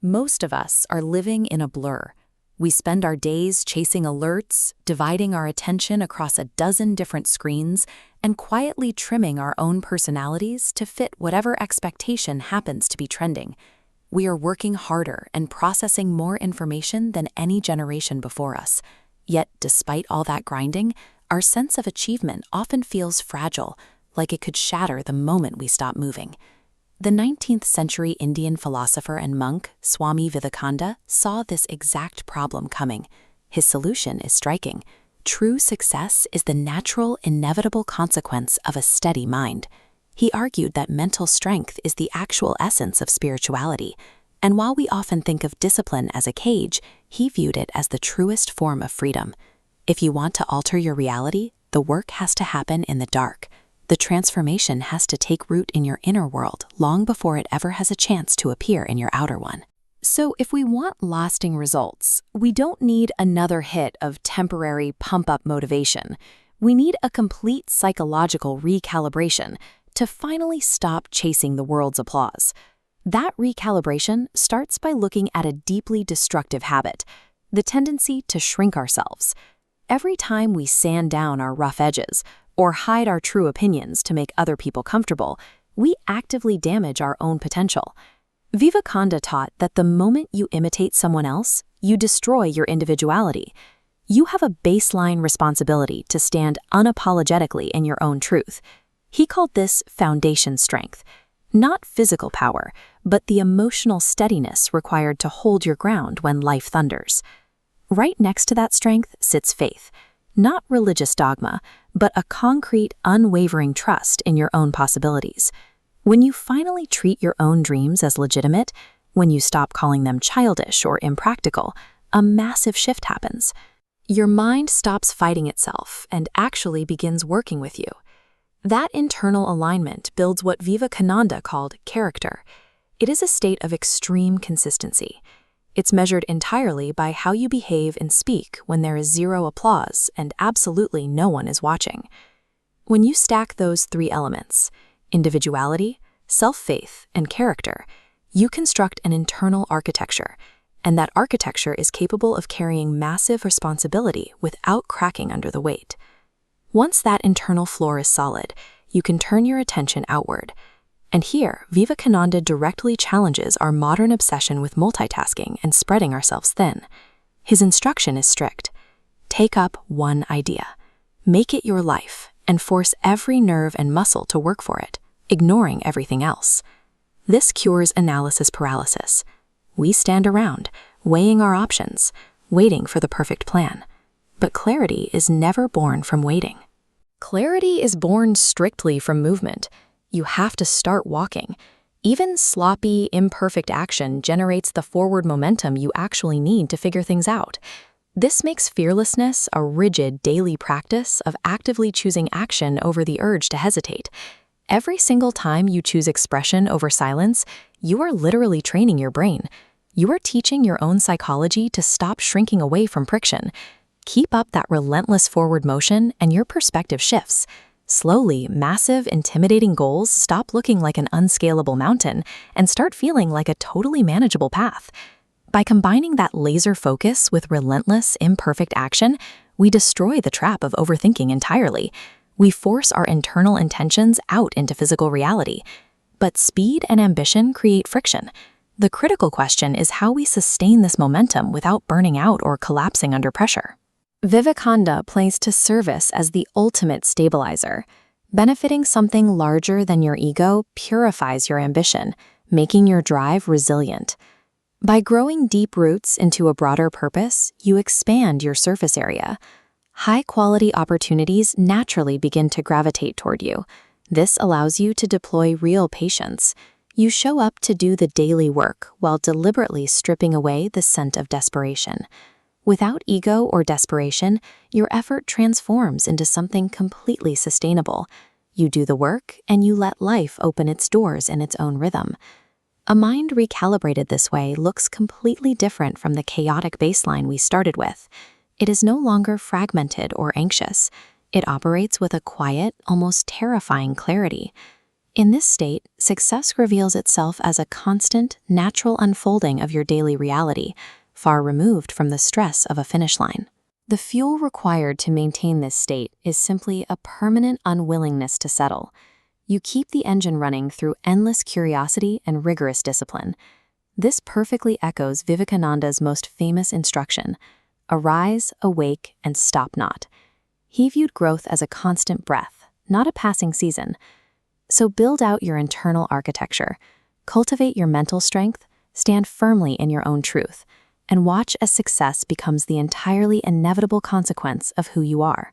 Most of us are living in a blur. We spend our days chasing alerts, dividing our attention across a dozen different screens, and quietly trimming our own personalities to fit whatever expectation happens to be trending. We are working harder and processing more information than any generation before us. Yet, despite all that grinding, our sense of achievement often feels fragile, like it could shatter the moment we stop moving. The 19th century Indian philosopher and monk, Swami Vivekananda, saw this exact problem coming. His solution is striking. True success is the natural, inevitable consequence of a steady mind. He argued that mental strength is the actual essence of spirituality, and while we often think of discipline as a cage, he viewed it as the truest form of freedom. If you want to alter your reality, the work has to happen in the dark. The transformation has to take root in your inner world long before it ever has a chance to appear in your outer one. So if we want lasting results, we don't need another hit of temporary pump-up motivation. We need a complete psychological recalibration to finally stop chasing the world's applause. That recalibration starts by looking at a deeply destructive habit, the tendency to shrink ourselves. Every time we sand down our rough edges, or hide our true opinions to make other people comfortable, we actively damage our own potential. Vivekananda taught that the moment you imitate someone else, you destroy your individuality. You have a baseline responsibility to stand unapologetically in your own truth. He called this foundation strength, not physical power, but the emotional steadiness required to hold your ground when life thunders. Right next to that strength sits faith. Not religious dogma, but a concrete, unwavering trust in your own possibilities. When you finally treat your own dreams as legitimate, when you stop calling them childish or impractical, a massive shift happens. Your mind stops fighting itself and actually begins working with you. That internal alignment builds what Vivekananda called character. It is a state of extreme consistency. It's measured entirely by how you behave and speak when there is zero applause and absolutely no one is watching. When you stack those three elements, individuality, self-faith, and character, you construct an internal architecture, and that architecture is capable of carrying massive responsibility without cracking under the weight. Once that internal floor is solid, you can turn your attention outward. And here, Vivekananda directly challenges our modern obsession with multitasking and spreading ourselves thin. His instruction is strict. Take up one idea. Make it your life, and force every nerve and muscle to work for it, ignoring everything else. This cures analysis paralysis. We stand around, weighing our options, waiting for the perfect plan. But clarity is never born from waiting. Clarity is born strictly from movement. You have to start walking. Even sloppy, imperfect action generates the forward momentum you actually need to figure things out. This makes fearlessness a rigid daily practice of actively choosing action over the urge to hesitate. Every single time you choose expression over silence, you are literally training your brain. You are teaching your own psychology to stop shrinking away from friction. Keep up that relentless forward motion and your perspective shifts. Slowly, massive, intimidating goals stop looking like an unscalable mountain and start feeling like a totally manageable path. By combining that laser focus with relentless, imperfect action, we destroy the trap of overthinking entirely. We force our internal intentions out into physical reality. But speed and ambition create friction. The critical question is how we sustain this momentum without burning out or collapsing under pressure. Vivekananda plays to service as the ultimate stabilizer. Benefiting something larger than your ego purifies your ambition, making your drive resilient. By growing deep roots into a broader purpose, you expand your surface area. High-quality opportunities naturally begin to gravitate toward you. This allows you to deploy real patience. You show up to do the daily work while deliberately stripping away the scent of desperation. Without ego or desperation, your effort transforms into something completely sustainable. You do the work, and you let life open its doors in its own rhythm. A mind recalibrated this way looks completely different from the chaotic baseline we started with. It is no longer fragmented or anxious. It operates with a quiet, almost terrifying clarity. In this state, success reveals itself as a constant, natural unfolding of your daily reality, far removed from the stress of a finish line. The fuel required to maintain this state is simply a permanent unwillingness to settle. You keep the engine running through endless curiosity and rigorous discipline. This perfectly echoes Vivekananda's most famous instruction: arise, awake, and stop not. He viewed growth as a constant breath, not a passing season. So build out your internal architecture, cultivate your mental strength, stand firmly in your own truth, and watch as success becomes the entirely inevitable consequence of who you are.